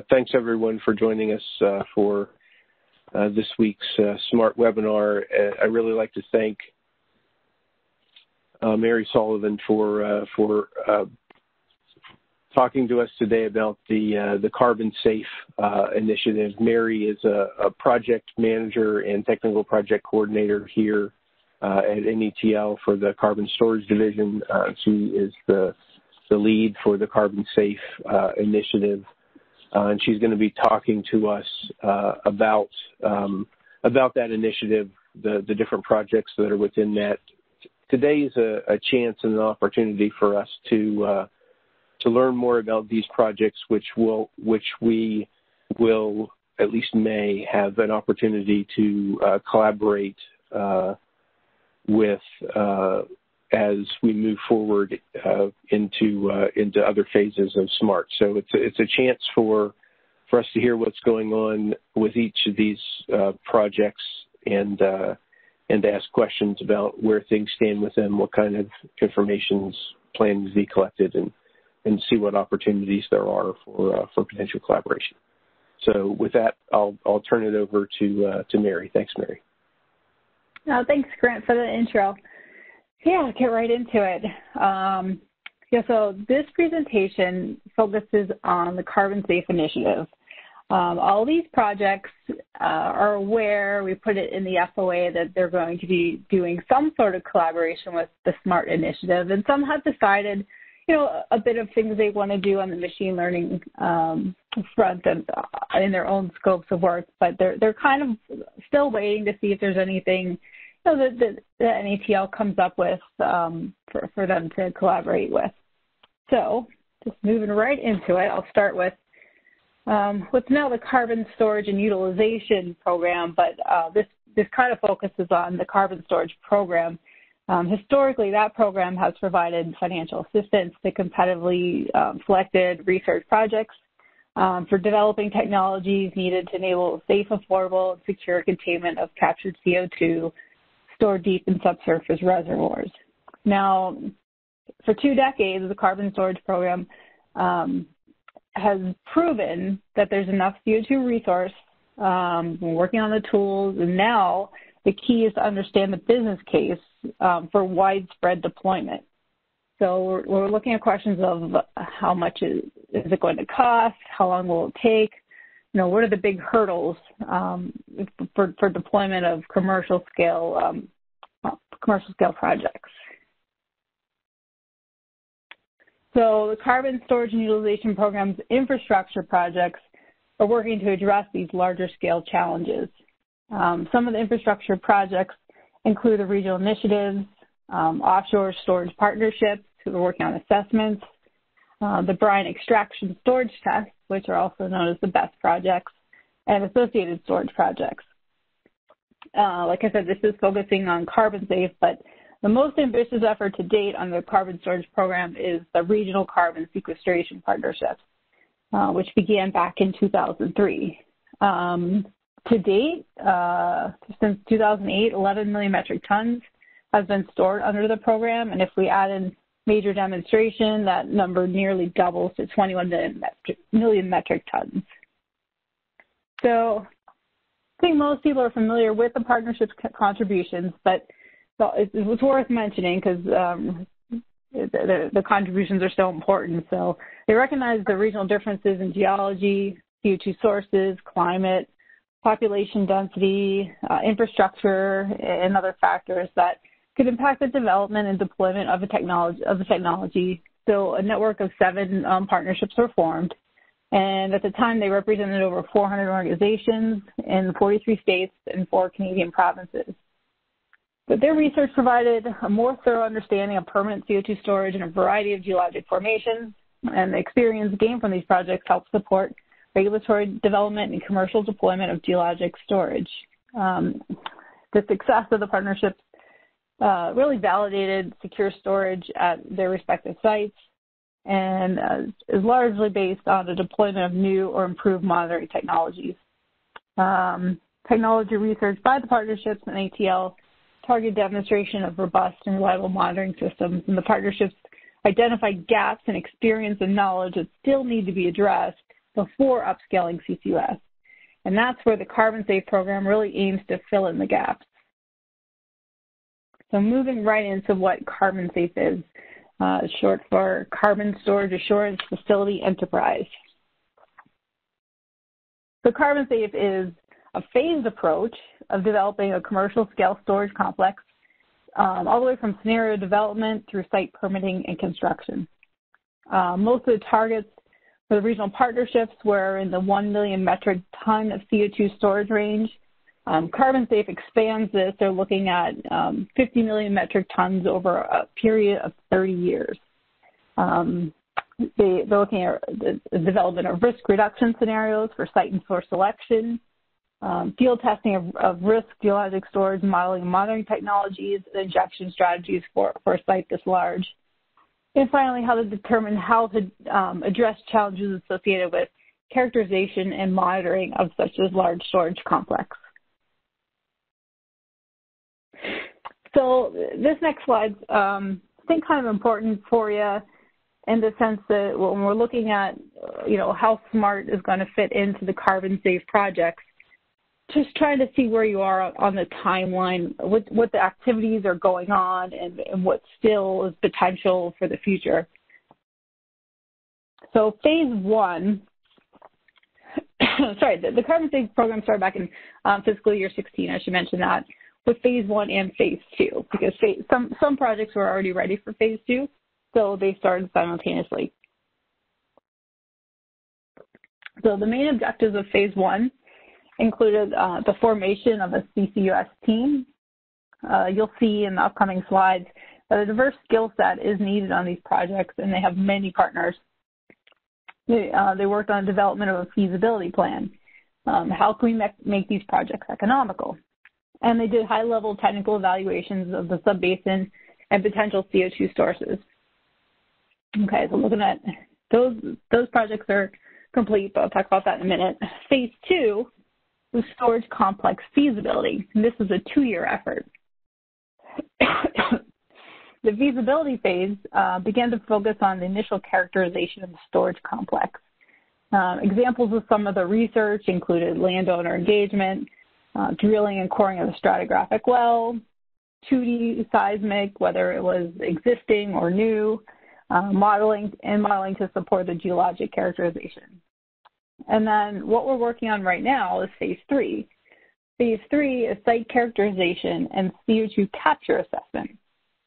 Thanks everyone for joining us for this week's SMART webinar. I really like to thank Mary Sullivan for talking to us today about the Carbon Safe initiative. Mary is a project manager and technical project coordinator here at NETL for the Carbon Storage Division. She is the lead for the Carbon Safe initiative, and she's going to be talking to us about that initiative, the different projects that are within that. Today is a chance and an opportunity for us to learn more about these projects, which we will, at least may, have an opportunity to collaborate with as we move forward into other phases of SMART. So it's a chance for us to hear what's going on with each of these projects and to ask questions about where things stand with them, what kind of information's planning to be collected, and see what opportunities there are for potential collaboration. So with that, I'll turn it over to Mary. Thanks, Mary. Thanks, Grant, for the intro. Yeah, I'll get right into it. So this presentation focuses on the Carbon Safe initiative. All these projects are aware, we put it in the FOA, that they're going to be doing some sort of collaboration with the SMART initiative, and some have decided, a bit of things they want to do on the machine learning front and in their own scopes of work, but they're kind of still waiting to see if there's anything that NETL comes up with for them to collaborate with. So just moving right into it, I'll start with what's now the Carbon Storage and Utilization Program, but this kind of focuses on the Carbon Storage Program. Historically, that program has provided financial assistance to competitively selected research projects for developing technologies needed to enable safe, affordable, and secure containment of captured CO2 stored deep in subsurface reservoirs. Now, for 2 decades, the Carbon Storage Program has proven that there's enough CO2 resource. We're working on the tools, and now the key is to understand the business case for widespread deployment. So we're looking at questions of how much is it going to cost, how long will it take, what are the big hurdles for deployment of commercial scale projects. So the Carbon Storage and Utilization Program's infrastructure projects are working to address these larger scale challenges. Some of the infrastructure projects include the regional initiatives, offshore storage partnerships who are working on assessments, the brine extraction storage tests, which are also known as the BEST projects, and associated storage projects. Like I said, this is focusing on Carbon Safe, but the most ambitious effort to date on the Carbon Storage Program is the Regional Carbon Sequestration Partnerships, which began back in 2003. To date, since 2008, 11 million metric tons has been stored under the program, and if we add in major demonstration, that number nearly doubles to 21 million metric tons. So I think most people are familiar with the partnership's contributions, but it's worth mentioning because the contributions are so important. So they recognize the regional differences in geology, CO2 sources, climate, population density, infrastructure, and other factors that could impact the development and deployment of the technology. So a network of 7 partnerships were formed, and at the time they represented over 400 organizations in 43 states and 4 Canadian provinces. But their research provided a more thorough understanding of permanent CO2 storage in a variety of geologic formations, and the experience gained from these projects helped support regulatory development and commercial deployment of geologic storage. The success of the partnerships really validated secure storage at their respective sites and is largely based on the deployment of new or improved monitoring technologies. Technology research by the partnerships and ATL target demonstration of robust and reliable monitoring systems, and the partnerships identified gaps in experience and knowledge that still need to be addressed before upscaling CCUS. And that's where the Carbon Safe program really aims to fill in the gaps. So moving right into what Carbon Safe is, short for Carbon Storage Assurance Facility Enterprise. So Carbon Safe is a phased approach of developing a commercial scale storage complex all the way from scenario development through site permitting and construction. Most of the targets for the regional partnerships were in the 1 million metric ton of CO2 storage range. Carbon Safe expands this. They're looking at 50 million metric tons over a period of 30 years. They're looking at the development of risk reduction scenarios for site and source selection, field testing of risk, geologic storage, modeling and monitoring technologies, and injection strategies for a site this large. And finally, how to determine how to address challenges associated with characterization and monitoring of such a large storage complex. So this next slide, I think, kind of important for you in the sense that when we're looking at, how SMART is going to fit into the Carbon Safe projects, just trying to see where you are on the timeline, what the activities are going on, and what still is potential for the future. So phase one, the Carbon Safe program started back in fiscal year 16, I should mention that, with phase one and phase two, because some projects were already ready for phase two, so they started simultaneously. So the main objectives of phase one included the formation of a CCUS team. You'll see in the upcoming slides that a diverse skill set is needed on these projects, and they have many partners. They worked on development of a feasibility plan. How can we make these projects economical? And they did high-level technical evaluations of the subbasin and potential CO2 sources. Okay, so looking at those projects are complete, but I'll talk about that in a minute. Phase two was storage complex feasibility, and this was a 2-year effort. The feasibility phase began to focus on the initial characterization of the storage complex. Examples of some of the research included landowner engagement, drilling and coring of a stratigraphic well, 2D seismic, whether it was existing or new, modeling to support the geologic characterization. And then what we're working on right now is phase three. Phase three is site characterization and CO2 capture assessment.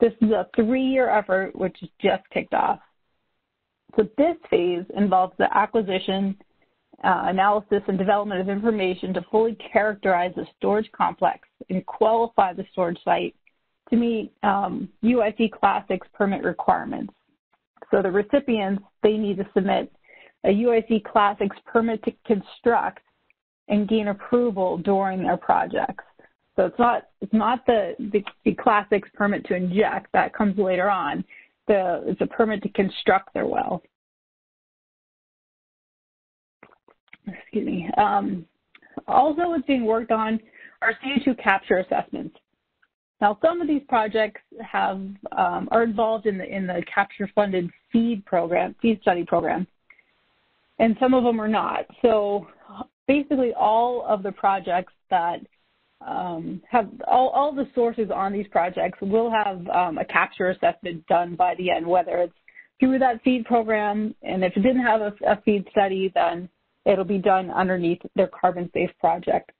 This is a 3-year effort which just kicked off. So this phase involves the acquisition, analysis, and development of information to fully characterize the storage complex and qualify the storage site to meet UIC Class 6 permit requirements. So the recipients, they need to submit a UIC Class 6 permit to construct and gain approval during their projects. So it's not the Class 6 permit to inject, that comes later on. It's a permit to construct their well. Excuse me. Also, what's being worked on are CO2 capture assessments. Now, some of these projects are involved in the capture-funded feed study program, and some of them are not. So basically, all of the projects that have all the sources on these projects will have a capture assessment done by the end, whether it's through that feed program, and if it didn't have a feed study, then it'll be done underneath their Carbon Safe project.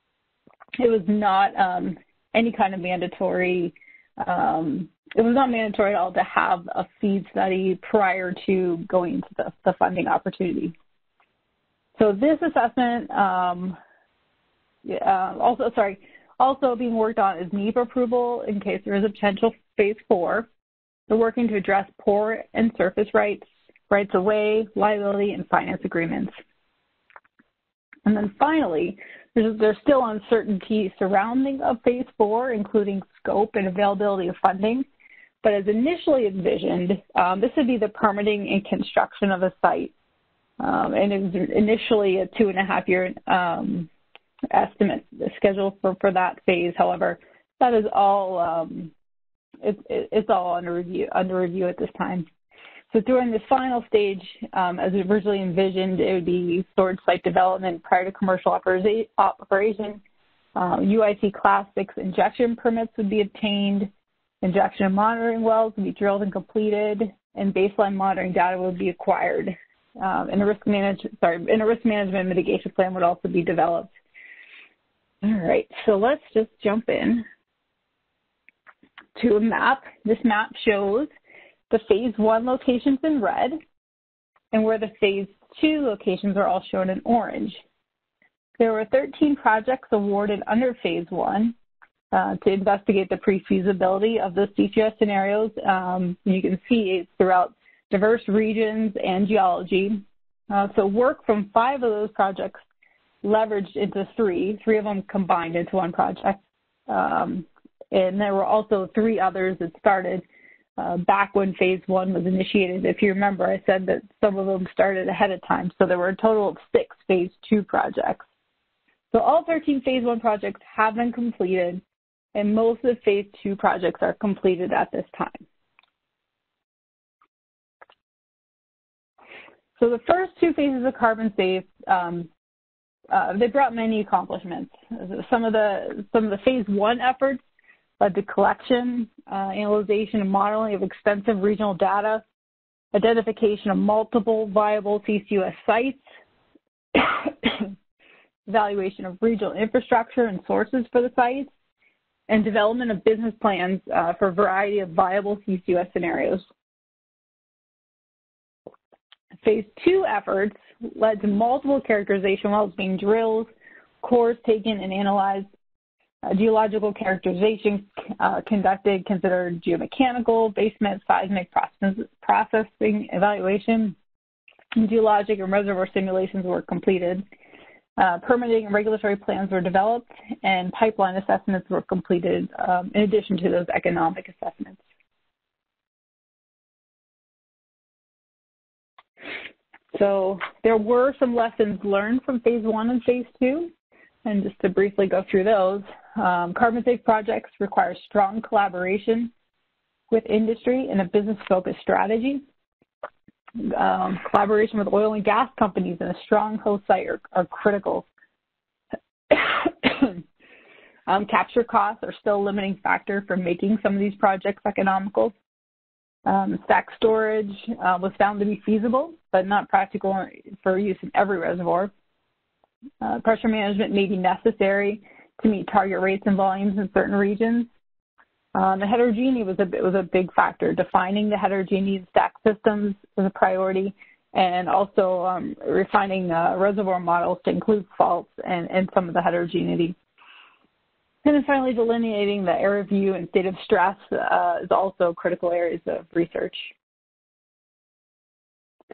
It was not any kind of mandatory, it was not mandatory at all to have a feed study prior to going into the funding opportunity. So this assessment, also being worked on is NEPA approval in case there is a potential phase 4. They're working to address pore and surface rights, rights of way, liability, and finance agreements. And then finally, there's still uncertainty surrounding phase 4, including scope and availability of funding. But as initially envisioned, this would be the permitting and construction of a site. And it was initially a 2.5-year estimate scheduled for that phase. However, that is all it's all under review at this time. So during this final stage, as originally envisioned, it would be storage site development prior to commercial operation. UIC Class 6 injection permits would be obtained. Injection and monitoring wells would be drilled and completed, and baseline monitoring data would be acquired. And a risk management mitigation plan would also be developed. All right, so let's just jump in to a map. This map shows the phase 1 locations in red, and where the phase 2 locations are all shown in orange. There were 13 projects awarded under phase 1 to investigate the pre-feasibility of the CCUS scenarios. You can see it's throughout diverse regions and geology. So work from 5 of those projects leveraged into 3 of them combined into one project. And there were also 3 others that started back when phase 1 was initiated. If you remember, I said that some of them started ahead of time. So there were a total of 6 phase 2 projects. So all 13 phase 1 projects have been completed, and most of the phase 2 projects are completed at this time. So the first 2 phases of Carbon Safe, they brought many accomplishments. Some of the phase 1 efforts led to collection, analyzation, and modeling of extensive regional data, identification of multiple viable CCUS sites, evaluation of regional infrastructure and sources for the sites, and development of business plans for a variety of viable CCUS scenarios. Phase 2 efforts led to multiple characterization wells being drilled, cores taken and analyzed, geological characterization conducted, considered geomechanical, basement, seismic processing evaluation, and geologic and reservoir simulations were completed. Permitting and regulatory plans were developed, and pipeline assessments were completed in addition to those economic assessments. So there were some lessons learned from phase 1 and phase 2, and just to briefly go through those, carbon safe projects require strong collaboration with industry and a business-focused strategy. Collaboration with oil and gas companies and a strong host site are critical. Capture costs are still a limiting factor for making some of these projects economical. Stack storage was found to be feasible, but not practical for use in every reservoir. Pressure management may be necessary to meet target rates and volumes in certain regions. The heterogeneity was a big factor. Defining the heterogeneity in stack systems was a priority, and also refining reservoir models to include faults and some of the heterogeneity. And then finally, delineating the area of view and state of stress is also critical areas of research.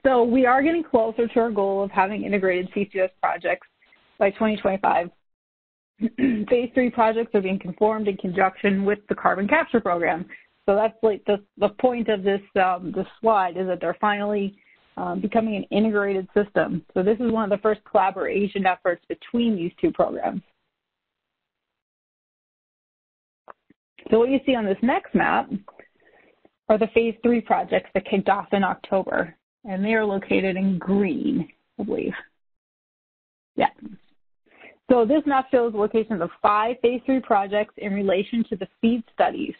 So we are getting closer to our goal of having integrated CCUS projects by 2025. Phase 3 projects are being conformed in conjunction with the carbon capture program. So that's like the point of this slide is that they're finally becoming an integrated system. So this is one of the first collaboration efforts between these 2 programs. So what you see on this next map are the phase 3 projects that kicked off in October, and they are located in green, I believe. Yeah. So this map shows locations of 5 phase 3 projects in relation to the FEED studies.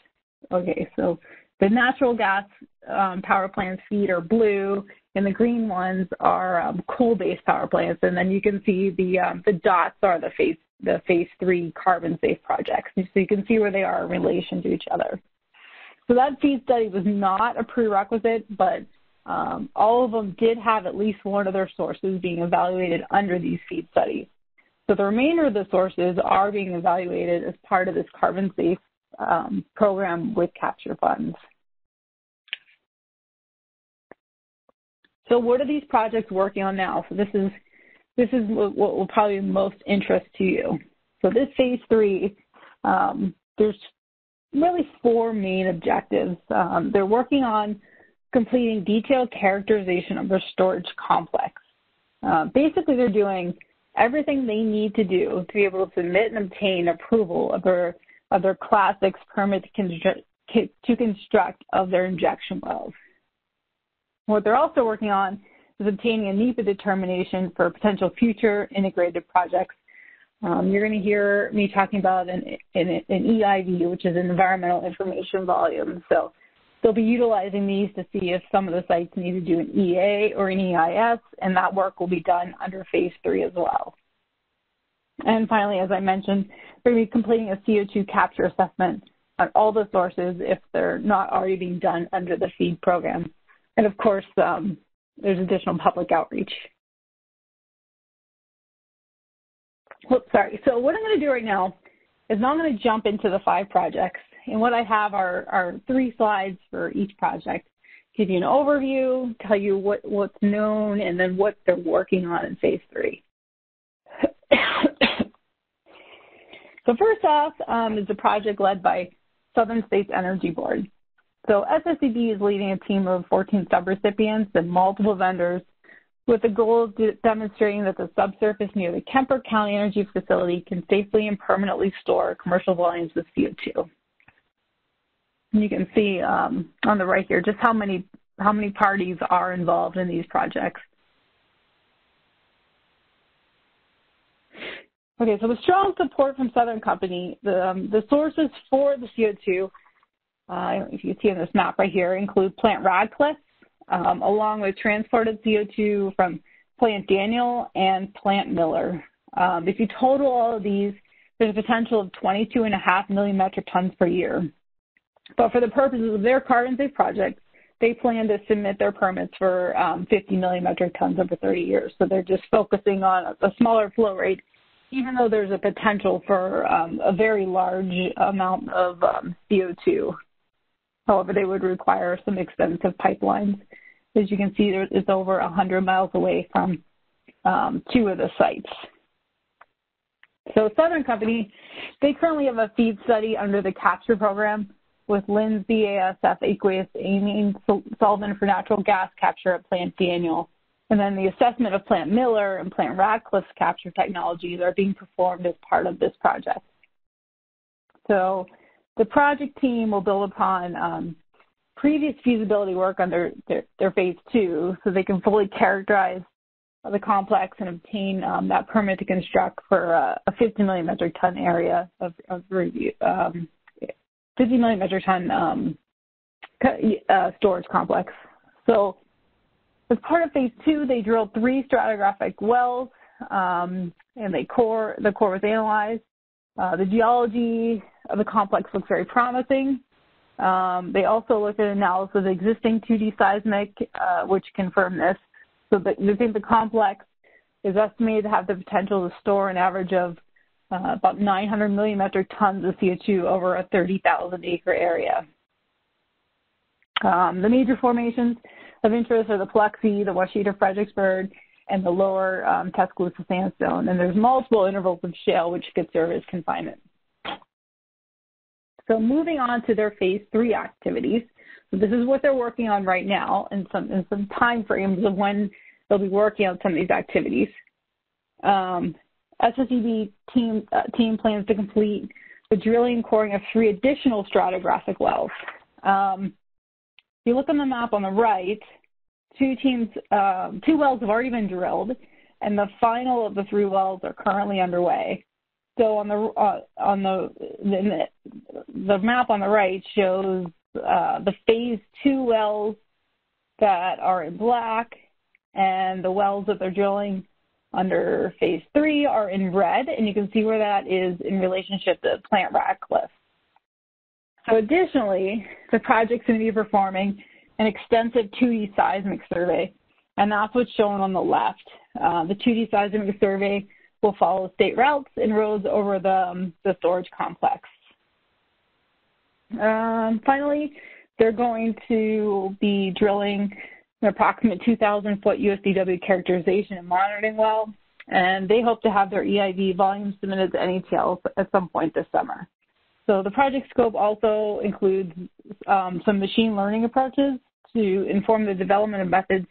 Okay, so the natural gas power plants feed are blue, and the green ones are coal-based power plants, and then you can see the dots are the phase 3 carbon safe projects. So you can see where they are in relation to each other. So that FEED study was not a prerequisite, but all of them did have at least one of their sources being evaluated under these FEED studies. So the remainder of the sources are being evaluated as part of this carbon safe program with capture funds. So what are these projects working on now? So this is what will probably be most interest to you. So this phase 3, there's really 4 main objectives. They're working on completing detailed characterization of their storage complex. Basically, they're doing everything they need to do to be able to submit and obtain approval of their Class 6 permit to construct of their injection wells. What they're also working on is obtaining a NEPA determination for potential future integrated projects. You're going to hear me talking about an EIV, which is an environmental information volume. So they'll be utilizing these to see if some of the sites need to do an EA or an EIS, and that work will be done under Phase 3 as well. And finally, as I mentioned, we're going to be completing a CO2 capture assessment on all the sources if they're not already being done under the FEED program. And of course, there's additional public outreach. Oops, sorry. So what I'm going to do right now is now I'm going to jump into the 5 projects. And what I have are 3 slides for each project. Give you an overview, tell you what's known, and then what they're working on in Phase 3. So first off is the project led by Southern States Energy Board. So SSEB is leading a team of 14 subrecipients and multiple vendors with the goal of demonstrating that the subsurface near the Kemper County Energy Facility can safely and permanently store commercial volumes of CO2. And you can see on the right here just how many parties are involved in these projects. Okay, so with strong support from Southern Company, the sources for the CO2, if you can see on this map right here, include Plant Radcliffe, along with transported CO2 from Plant Daniel and Plant Miller. If you total all of these, there's a potential of 22.5 million metric tons per year. But for the purposes of their carbon-safe project, they plan to submit their permits for 50 million metric tons over 30 years. So they're just focusing on a smaller flow rate, even though there's a potential for a very large amount of CO2. However, they would require some extensive pipelines. As you can see, it's over 100 miles away from 2 of the sites. So Southern Company, they currently have a FEED study under the capture program with LIN's BASF aqueous amine solvent for natural gas capture at Plant Daniel. And then the assessment of Plant Miller and Plant Radcliffe's capture technologies are being performed as part of this project. So the project team will build upon previous feasibility work under their Phase 2 so they can fully characterize the complex and obtain that permit to construct for a 50 million metric ton area of review, 50 million metric ton storage complex. So as part of Phase 2, they drilled 3 stratigraphic wells, and the core was analyzed. The geology of the complex looks very promising. They also looked at analysis of existing 2D seismic, which confirmed this. So they think the complex is estimated to have the potential to store an average of about 900 million metric tons of CO2 over a 30,000-acre area. The major formations of interest are the Plexi, the Washita Fredericksburg, and the lower Tuscaloosa sandstone. And there's multiple intervals of shale which could serve as confinement. So moving on to their Phase 3 activities. So this is what they're working on right now and some time frames of when they'll be working on some of these activities. SSEB team plans to complete the drilling and coring of 3 additional stratigraphic wells. If you look on the map on the right, 2 wells have already been drilled, and the final of the 3 wells are currently underway. So on the map on the right shows the Phase 2 wells that are in black, and the wells that they're drilling under Phase 3 are in red, and you can see where that is in relationship to Plant Radcliffe. So additionally, the project's going to be performing an extensive 2D seismic survey, and that's what's shown on the left. The 2D seismic survey will follow state routes and roads over the storage complex. Finally, they're going to be drilling an approximate 2,000-foot USDW characterization and monitoring well, and they hope to have their EIV volume submitted to NETL at some point this summer. So the project scope also includes some machine learning approaches to inform the development of methods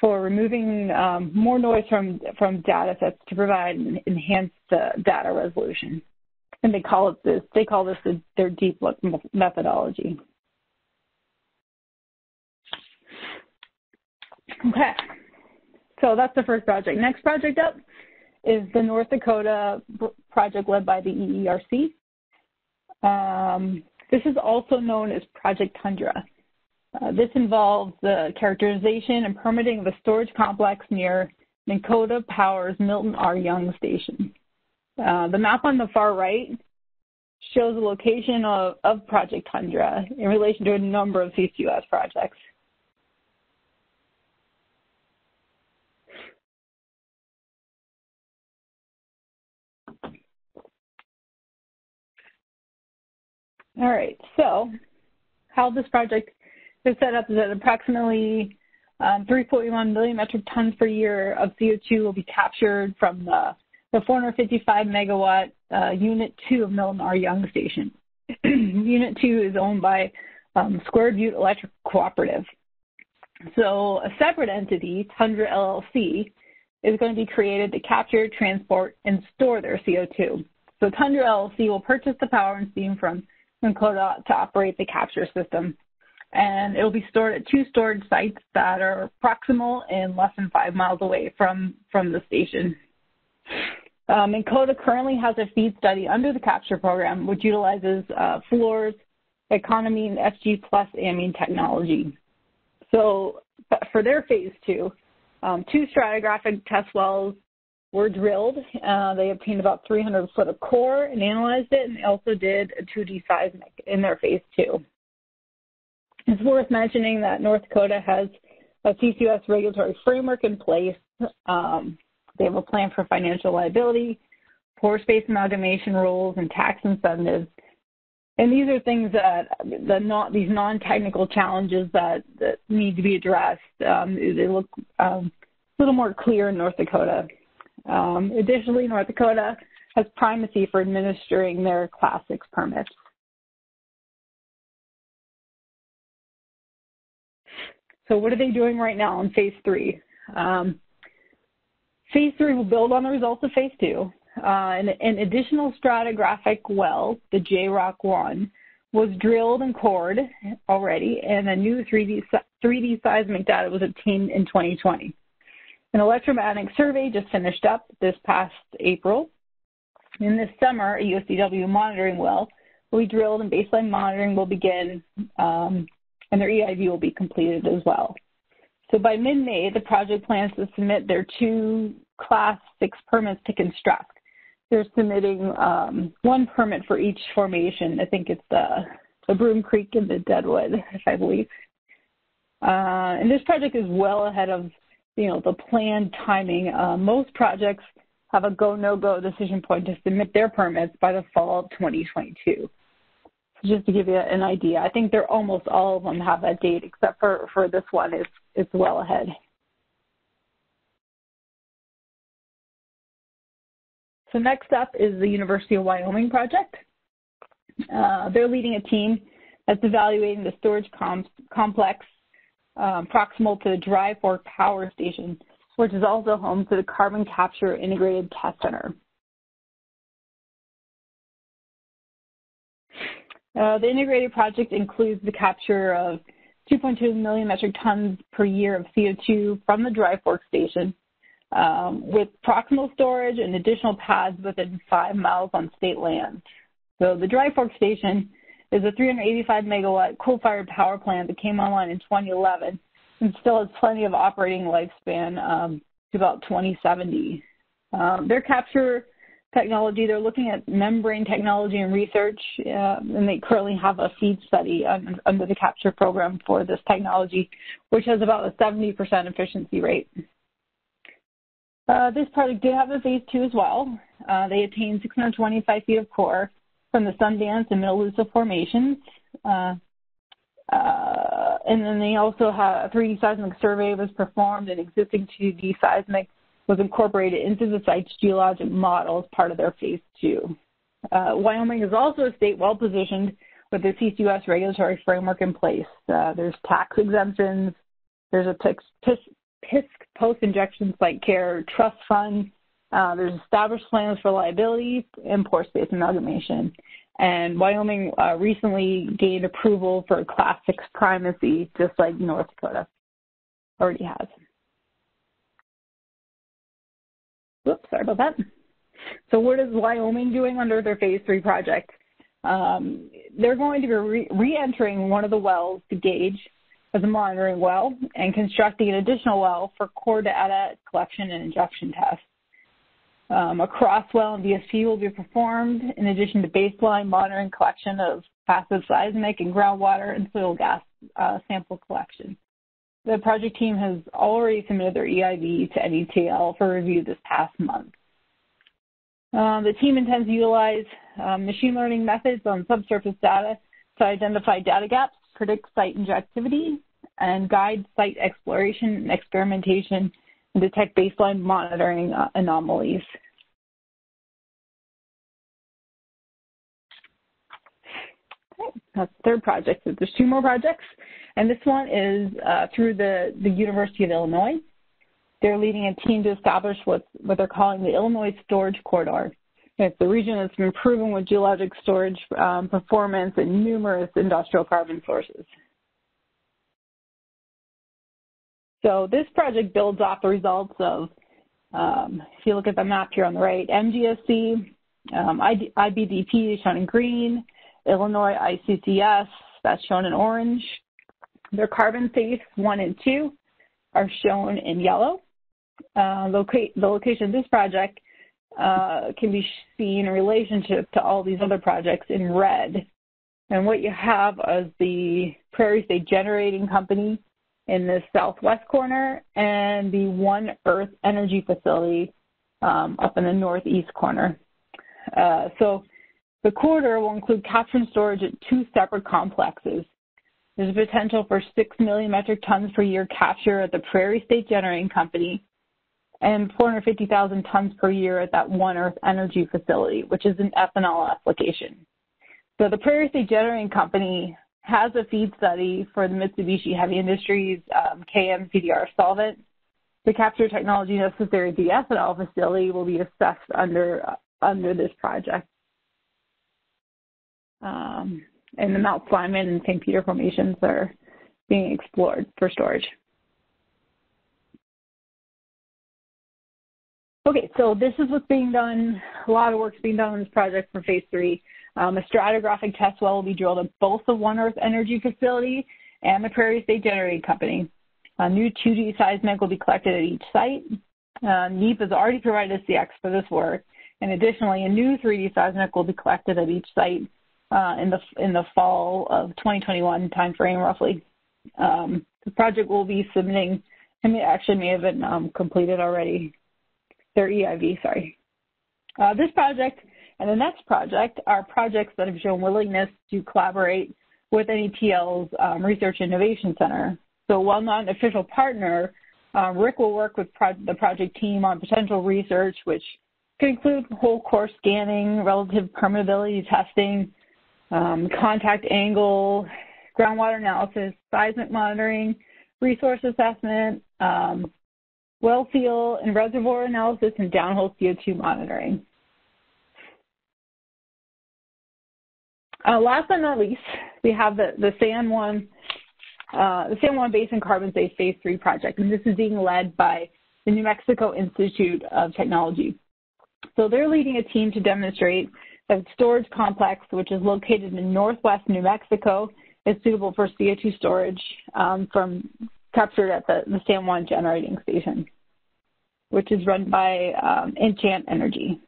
for removing more noise from data sets to provide an enhanced data resolution. And they call this their deep look methodology. Okay, so that's the first project. Next project up is the North Dakota project led by the EERC. This is also known as Project Tundra. This involves the characterization and permitting of a storage complex near Dakota Power's Milton R. Young Station. The map on the far right shows the location of Project Tundra in relation to a number of CCUS projects. All right, so how this project is set up is that approximately 3.1 million metric tons per year of CO2 will be captured from the 455 megawatt Unit 2 of Milton R. Young Station. Unit 2 is owned by Square Butte Electric Cooperative. So a separate entity, Tundra LLC, is going to be created to capture, transport, and store their CO2. So Tundra LLC will purchase the power and steam from Dakota to operate the capture system. And it will be stored at 2 storage sites that are proximal and less than 5 miles away from the station. Dakota currently has a FEED study under the capture program, which utilizes fluors, economy, and FG plus amine technology. So for their phase 2, 2 stratigraphic test wells were drilled. They obtained about 300 foot of core and analyzed it, and they also did a 2D seismic in their phase 2. It's worth mentioning that North Dakota has a CCUS regulatory framework in place. They have a plan for financial liability, pore space amalgamation rules, and tax incentives. And these are things that these non-technical challenges that need to be addressed. They look a little more clear in North Dakota. Additionally, North Dakota has primacy for administering their Class 6 permits. So what are they doing right now in Phase 3? Phase 3 will build on the results of Phase 2. An additional stratigraphic well, the JROC-1, was drilled and cored already, and a new 3D seismic data was obtained in 2020. An electromagnetic survey just finished up this past April. In this summer, a USDW monitoring well will be drilled and baseline monitoring will begin, and their EIV will be completed as well. So by mid-May, the project plans to submit their 2 Class 6 permits to construct. They're submitting 1 permit for each formation. I think it's the Broom Creek and the Deadwood, if I believe. And this project is well ahead of the planned timing. Most projects have a go, no-go decision point to submit their permits by the fall of 2022. Just to give you an idea, I think they're almost all of them have that date, except for this one, it's well ahead. So next up is the University of Wyoming project. They're leading a team that's evaluating the storage complex proximal to the Dry Fork Power Station, which is also home to the Carbon Capture Integrated Test Center. The integrated project includes the capture of 2.2 million metric tons per year of CO2 from the Dry Fork Station, with proximal storage and additional pads within 5 miles on state land. So the Dry Fork Station is a 385 megawatt coal-fired power plant that came online in 2011 and still has plenty of operating lifespan to about 2070. Their capture technology, they're looking at membrane technology and research, and they currently have a FEED study under the capture program for this technology, which has about a 70% efficiency rate. This project did have a phase 2 as well. They attained 625 feet of core from the Sundance and Melaleuca formations. And then they also had a 3D seismic survey was performed, and existing 2D seismic was incorporated into the site's geologic model as part of their phase 2. Wyoming is also a state well positioned with the CCUS regulatory framework in place. There's tax exemptions, there's a PISC post-injection site care trust fund, there's established plans for liability and pore space amalgamation. And Wyoming recently gained approval for Class 6 primacy, just like North Dakota already has. Whoops, sorry about that. So what is Wyoming doing under their Phase 3 project? They're going to be re-entering one of the wells to gauge as a monitoring well and constructing an additional well for core data collection and injection tests. A cross-well and VSP will be performed in addition to baseline monitoring collection of passive seismic and groundwater and soil gas sample collection. The project team has already submitted their EIV to NETL for review this past month. The team intends to utilize machine learning methods on subsurface data to identify data gaps, predict site injectivity, and guide site exploration and experimentation and detect baseline monitoring anomalies. Okay, that's the third project. So there's two more projects, and this one is through the University of Illinois. They're leading a team to establish what they're calling the Illinois Storage Corridor. It's the region that's been proven with geologic storage performance in numerous industrial carbon sources. So this project builds off the results of, if you look at the map here on the right, MGSC, IBDP is shown in green, Illinois ICCS, that's shown in orange. Their carbon safe 1 and 2 are shown in yellow. The location of this project can be seen in relationship to all these other projects in red. And what you have is the Prairie State Generating Company in the southwest corner and the One Earth Energy Facility up in the northeast corner. So the corridor will include capture and storage at 2 separate complexes. There's a potential for 6 million metric tons per year capture at the Prairie State Generating Company and 450,000 tons per year at that One Earth Energy Facility, which is an ethanol application. So the Prairie State Generating Company has a feed study for the Mitsubishi Heavy Industries KM-CDR solvent. The capture technology necessary at the ethanol facility will be assessed under this project. And the Mount Sliman and St. Peter formations are being explored for storage. Okay, so this is what's being done. A lot of work's being done on this project for Phase 3. A stratigraphic test well will be drilled at both the One Earth Energy Facility and the Prairie State Generating Company. A new 2D seismic will be collected at each site. NEEP has already provided CX for this work, and additionally, a new 3D seismic will be collected at each site in the fall of 2021 timeframe, roughly. The project will be submitting, actually may have been completed already. Their EIV, sorry. This project and the next project are projects that have shown willingness to collaborate with NETL's Research Innovation Center. So while not an official partner, Rick will work with the project team on potential research, which could include whole core scanning, relative permeability testing, contact angle, groundwater analysis, seismic monitoring, resource assessment, well field and reservoir analysis, and downhole CO2 monitoring. Last but not least, we have the San Juan Basin Carbon Safe Phase 3 project, and this is being led by the New Mexico Institute of Technology. So they're leading a team to demonstrate that the storage complex, which is located in northwest New Mexico, is suitable for CO2 storage captured at the San Juan Generating Station, which is run by Enchant Energy.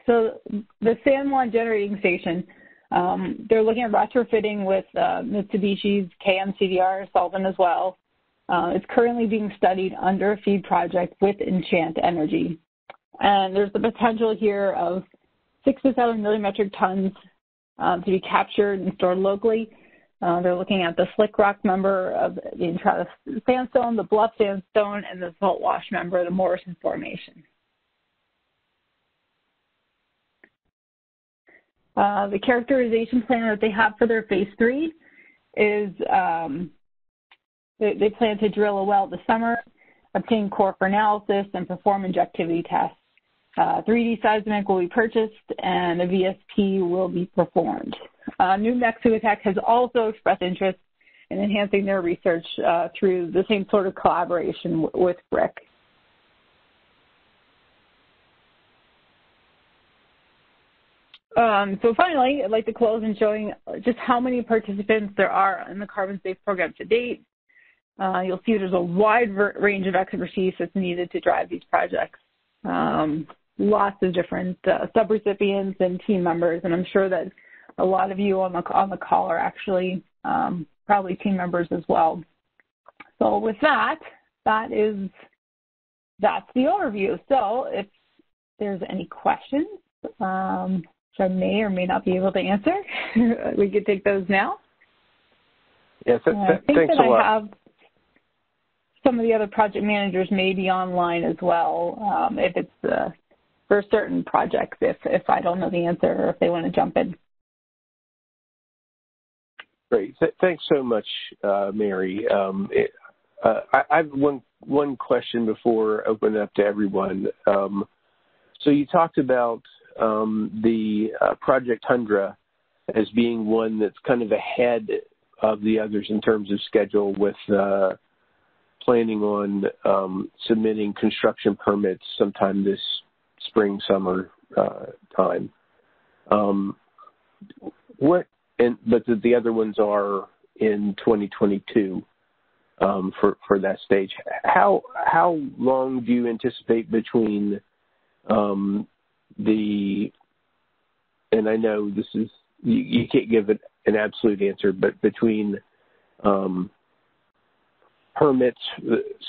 So the San Juan Generating Station, they're looking at retrofitting with Mitsubishi's KM-CDR solvent as well. It's currently being studied under a FEED project with Enchant Energy. And there's the potential here of 6 to 7 million metric tons to be captured and stored locally. They're looking at the slick rock member of the Entrada sandstone, the bluff sandstone, and the salt wash member of the Morrison Formation. The characterization plan that they have for their Phase 3 is they plan to drill a well this summer, obtain core for analysis, and perform injectivity tests. 3D seismic will be purchased, and a VSP will be performed. New Mexico Tech has also expressed interest and enhancing their research through the same sort of collaboration with BRIC. So finally, I'd like to close in showing just how many participants there are in the Carbon Safe program to date. You'll see there's a wide range of expertise that's needed to drive these projects. Lots of different subrecipients and team members, and I'm sure that a lot of you on the call are actually probably team members as well. So with that, that's the overview. So if there's any questions, which I may or may not be able to answer, we could take those now. Yes, I think thanks that a lot. I have some of the other project managers may be online as well, if it's for certain projects, if I don't know the answer or if they want to jump in. Great. Thanks so much, Mary. I have one question before opening up to everyone. So you talked about the Project Tundra as being one that's kind of ahead of the others in terms of schedule, with planning on submitting construction permits sometime this spring, summer time. But the other ones are in 2022 for that stage. How long do you anticipate between and I know this is, you can't give it an absolute answer, but between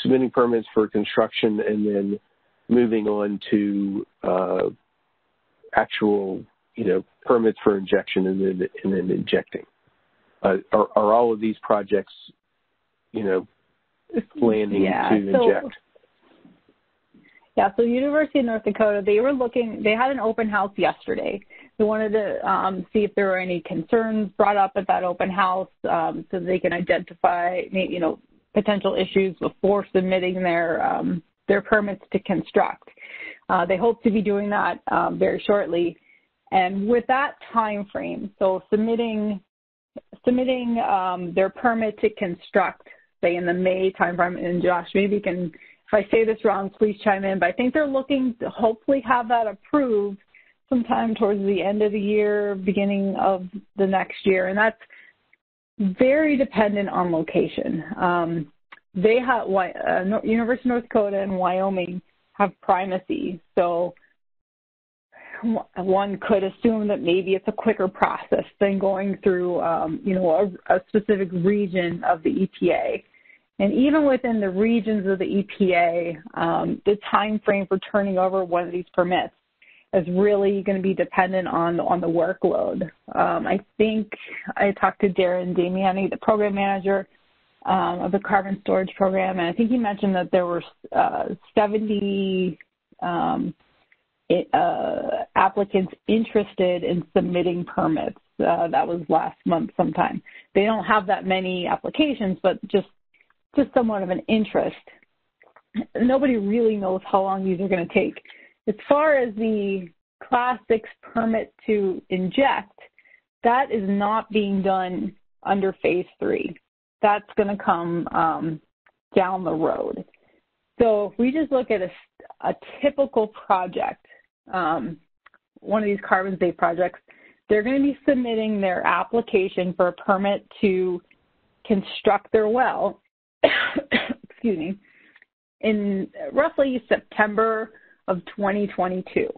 submitting permits for construction and then moving on to actual, permits for injection and then injecting? Are all of these projects, planning to inject? Yeah, so University of North Dakota, they had an open house yesterday. They wanted to see if there were any concerns brought up at that open house, so they can identify, potential issues before submitting their permits to construct. They hope to be doing that very shortly. And with that time frame, so submitting their permit to construct, say in the May timeframe, and Josh, maybe you can, if I say this wrong, please chime in, but I think they're looking to hopefully have that approved sometime towards the end of the year, beginning of the next year, and that's very dependent on location. They have University of North Dakota and Wyoming have primacy, so one could assume that maybe it's a quicker process than going through, a specific region of the EPA. And even within the regions of the EPA, the time frame for turning over one of these permits is really going to be dependent on the workload. I think I talked to Darren Damiani, the program manager of the carbon storage program, and I think he mentioned that there were 70 applicants interested in submitting permits. That was last month sometime. They don't have that many applications, but just somewhat of an interest. Nobody really knows how long these are going to take. As far as the Class 6 permit to inject, that is not being done under Phase 3. That's going to come down the road. So if we just look at a typical project, one of these carbon safe projects, they're going to be submitting their application for a permit to construct their well, excuse me, in roughly September of 2022.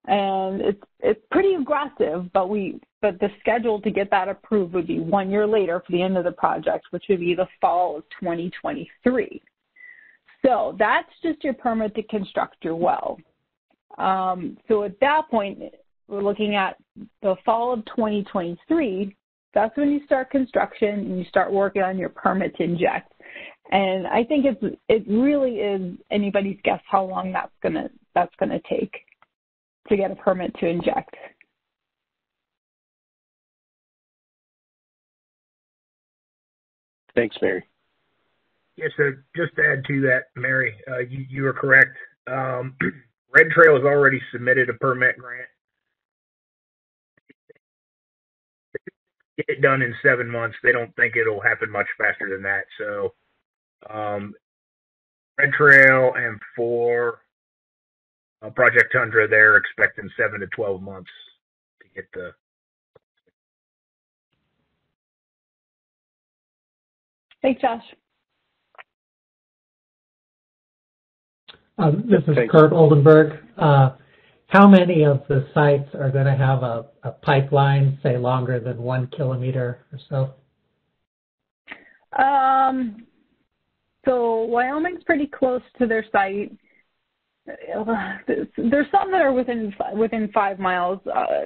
And it's pretty aggressive, but the schedule to get that approved would be 1 year later for the end of the project, which would be the fall of 2023. So that's just your permit to construct your well. So at that point, we're looking at the fall of 2023. That's when you start construction and you start working on your permit to inject. And I think it really is anybody's guess how long that's gonna take to get a permit to inject. Thanks, Mary. Yes, so just to add to that, Mary, you are correct. Red Trail has already submitted a permit grant. get it done in 7 months. They don't think it'll happen much faster than that. So, Red Trail and for Project Tundra, they're expecting 7 to 12 months to get the. Thanks, Josh. This is Kurt Oldenburg. How many of the sites are going to have a pipeline, say, longer than 1 kilometer or so? So Wyoming's pretty close to their site. There's some that are within 5 miles.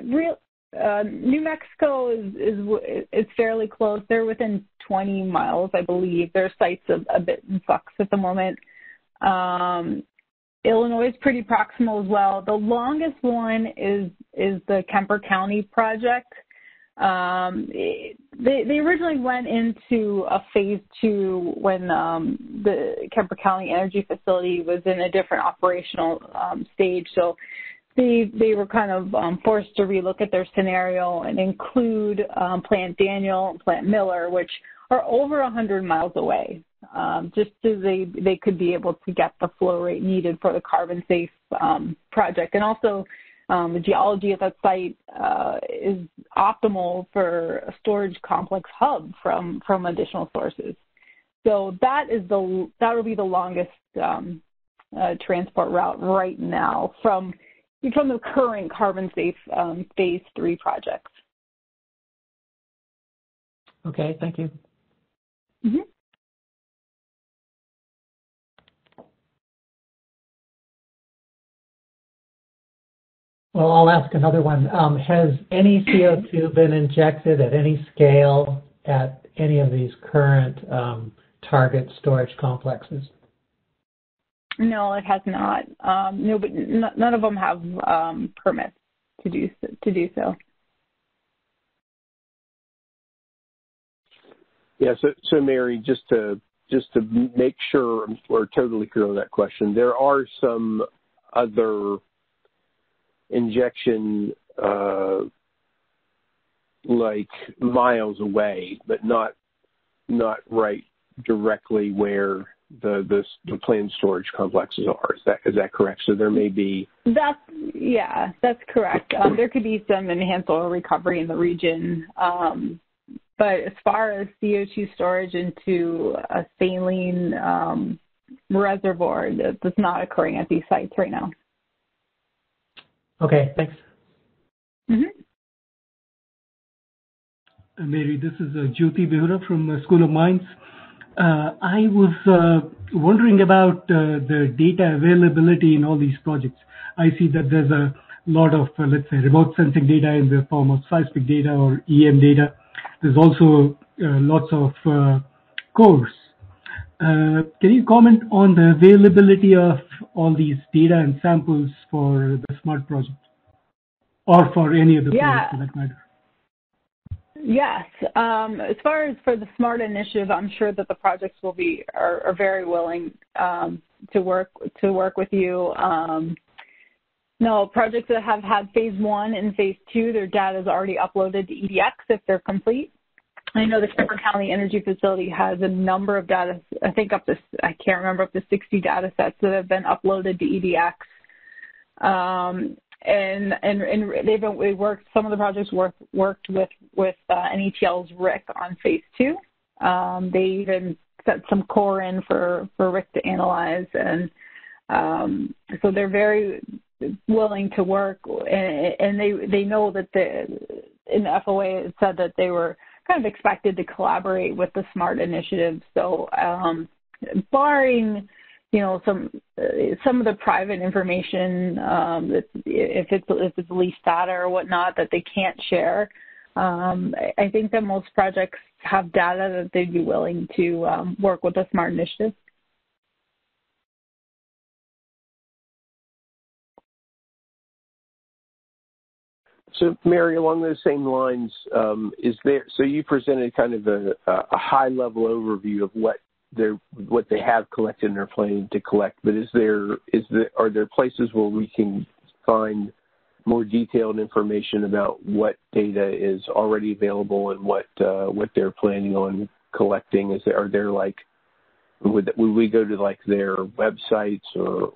New Mexico is fairly close. They're within 20 miles, I believe. Their site's a bit in flux at the moment. Illinois is pretty proximal as well. The longest one is the Kemper County project. They originally went into a phase 2 when the Kemper County Energy Facility was in a different operational stage. So they were kind of forced to relook at their scenario and include Plant Daniel and Plant Miller, which are over 100 miles away, just so they could be able to get the flow rate needed for the carbon safe project. And also the geology at that site is optimal for a storage complex hub from additional sources. So that will be the longest transport route right now from the current carbon safe phase 3 projects. Okay, thank you. Mm-hmm. Well, I'll ask another one. Has any CO2 been injected at any scale at any of these current target storage complexes? No, it has not. No, but none of them have permits to do so. Yeah. So Mary, just to make sure we're totally clear on that question, there are some other injection like miles away, but not right directly where the planned storage complexes are. Is that correct? So there may be. That's correct. There could be some enhanced oil recovery in the region, but as far as CO2 storage into a saline reservoir, that's not occurring at these sites right now. Okay, thanks. Mm-hmm. Mary, this is Jyoti Behura from School of Mines. I was wondering about the data availability in all these projects. I see that there's a lot of, let's say, remote sensing data in the form of seismic data or EM data. There's also lots of cores. Can you comment on the availability of all these data and samples for the SMART project, or for any of the projects for that matter? Yes. As far as for the SMART initiative, I'm sure that the projects are very willing to work with you. No, projects that have had phase 1 and phase 2, their data is already uploaded to EDX if they're complete. I know the Kemper County Energy Facility has a number of data, I think up to 60 data sets that have been uploaded to EDX. And they've worked, some of the projects worked with NETL's RIC on phase 2. They even set some core in for RIC to analyze, and so they're very willing to work, and they know that in the FOA it said that they were kind of expected to collaborate with the SMART initiative. So barring some of the private information, if it's leased data or whatnot that they can't share, I think that most projects have data that they'd be willing to work with the SMART initiative. So, Mary, along those same lines, so you presented kind of a high-level overview of what they have collected and are planning to collect, but are there places where we can find more detailed information about what data is already available and what they're planning on collecting? Are there like, would we go to like their websites or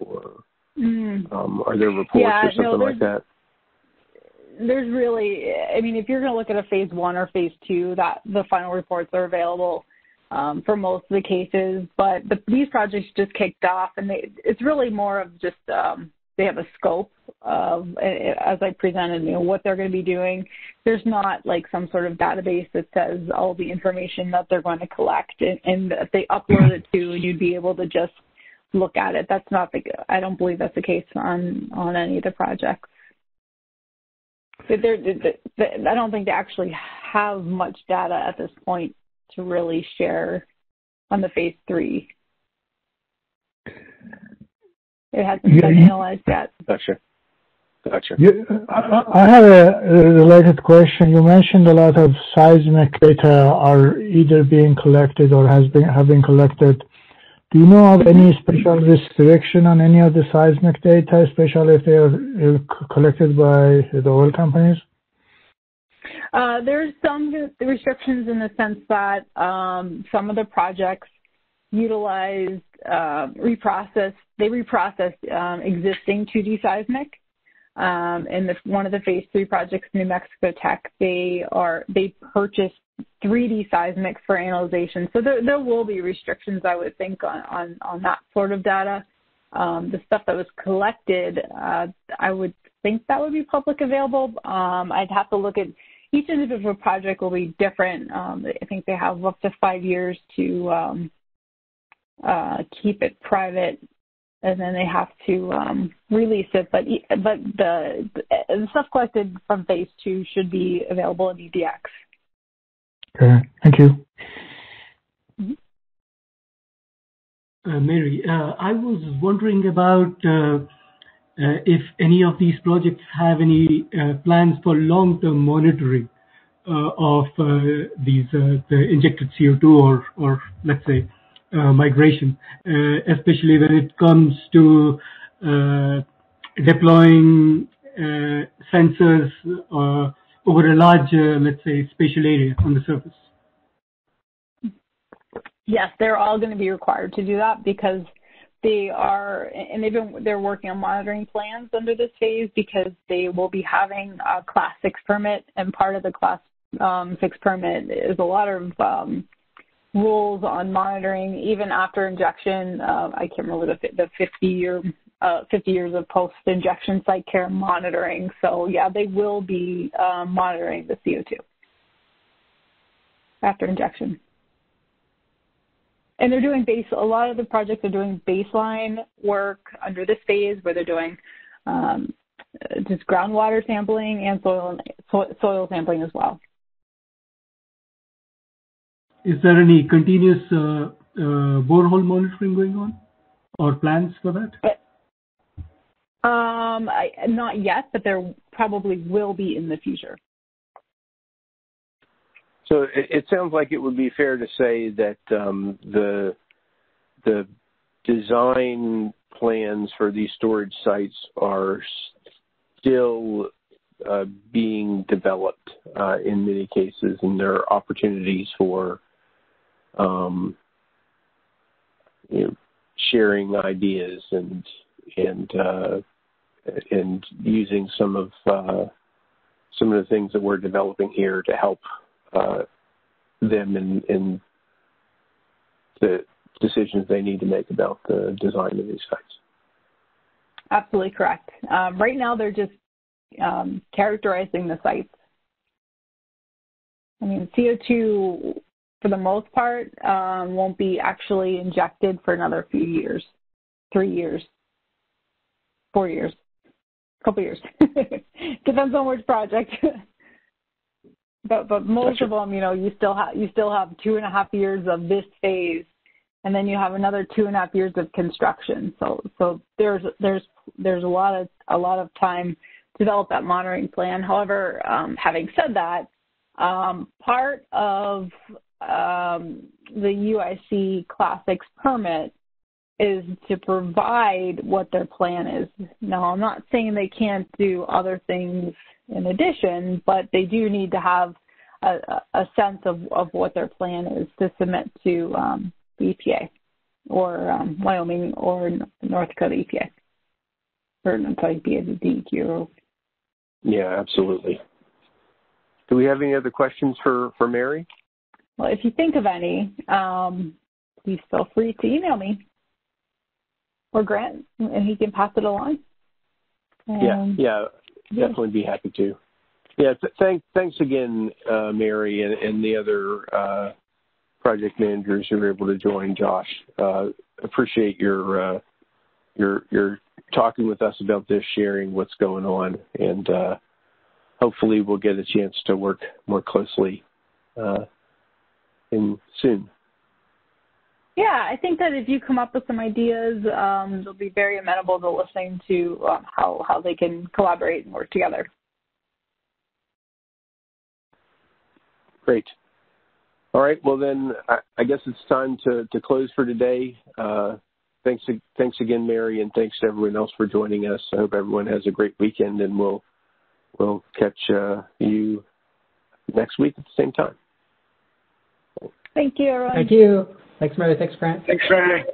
are there reports or something like that? There's really, I mean, if you're going to look at a phase 1 or phase 2, that the final reports are available for most of the cases. But these projects just kicked off, and it's really more of just they have a scope of, as I presented, what they're going to be doing. There's not like some sort of database that says all the information that they're going to collect, and if they upload it to, you'd be able to just look at it. That's not I don't believe that's the case on any of the projects. I don't think they actually have much data at this point to really share on the phase 3. It hasn't been analyzed yet. Gotcha. Yeah, I have a related question. You mentioned a lot of seismic data are either being collected or have been collected. Do you know of any special restriction on any of the seismic data, especially if they are collected by the oil companies? There's some restrictions in the sense that some of the projects utilized reprocess existing 2D seismic. In one of the phase 3 projects, New Mexico Tech, they purchased 3D seismic for analyzation. So there will be restrictions, I would think, on that sort of data. The stuff that was collected, I would think that would be public available. I'd have to look at each individual project will be different. I think they have up to 5 years to keep it private, and then they have to release it. But the stuff collected from phase 2 should be available in EDX. Okay, thank you. Mary, I was wondering about if any of these projects have any plans for long-term monitoring of these the injected CO2 or let's say migration, especially when it comes to deploying sensors over a large, let's say, spatial area on the surface. Yes, they're all going to be required to do that because they're working on monitoring plans under this phase because they will be having a Class 6 permit, and part of the Class 6 permit is a lot of rules on monitoring even after injection. I can't remember the 50 years of post-injection site care monitoring. So yeah, they will be monitoring the CO2 after injection. And they're doing a lot of the projects are doing baseline work under this phase where they're doing just groundwater sampling and soil sampling as well. Is there any continuous borehole monitoring going on or plans for that? Not yet, but there probably will be in the future. So it sounds like it would be fair to say that the design plans for these storage sites are still being developed in many cases, and there are opportunities for sharing ideas and using some of the things that we're developing here to help them in the decisions they need to make about the design of these sites. Absolutely correct. Right now, they're just characterizing the sites. I mean, CO2, for the most part, won't be actually injected for another few years, 3 years, 4 years, a couple years. Depends on which project. But most of them, you still have 2.5 years of this phase, and then you have another 2.5 years of construction. So there's a lot of time to develop that monitoring plan. However, having said that, part of the UIC Class 6 permit is to provide what their plan is. Now, I'm not saying they can't do other things in addition, but they do need to have a sense of what their plan is to submit to the EPA or Wyoming or North Dakota EPA. Or sorry, DEQ. Yeah, absolutely. Do we have any other questions for Mary? Well, if you think of any, please feel free to email me or Grant, and he can pass it along. Yeah, definitely be happy to. Yeah, thanks again, Mary, and the other project managers who were able to join. Josh, appreciate your talking with us about this, sharing what's going on, and hopefully we'll get a chance to work more closely soon. Yeah, I think that if you come up with some ideas, they'll be very amenable to listening to how they can collaborate and work together. Great. All right. Well, then I guess it's time to close for today. Thanks again, Mary, and thanks to everyone else for joining us. I hope everyone has a great weekend, and we'll catch you next week at the same time. Thank you, everyone. Thank you. Thanks, Mary. Thanks, Grant. Thanks, Mary.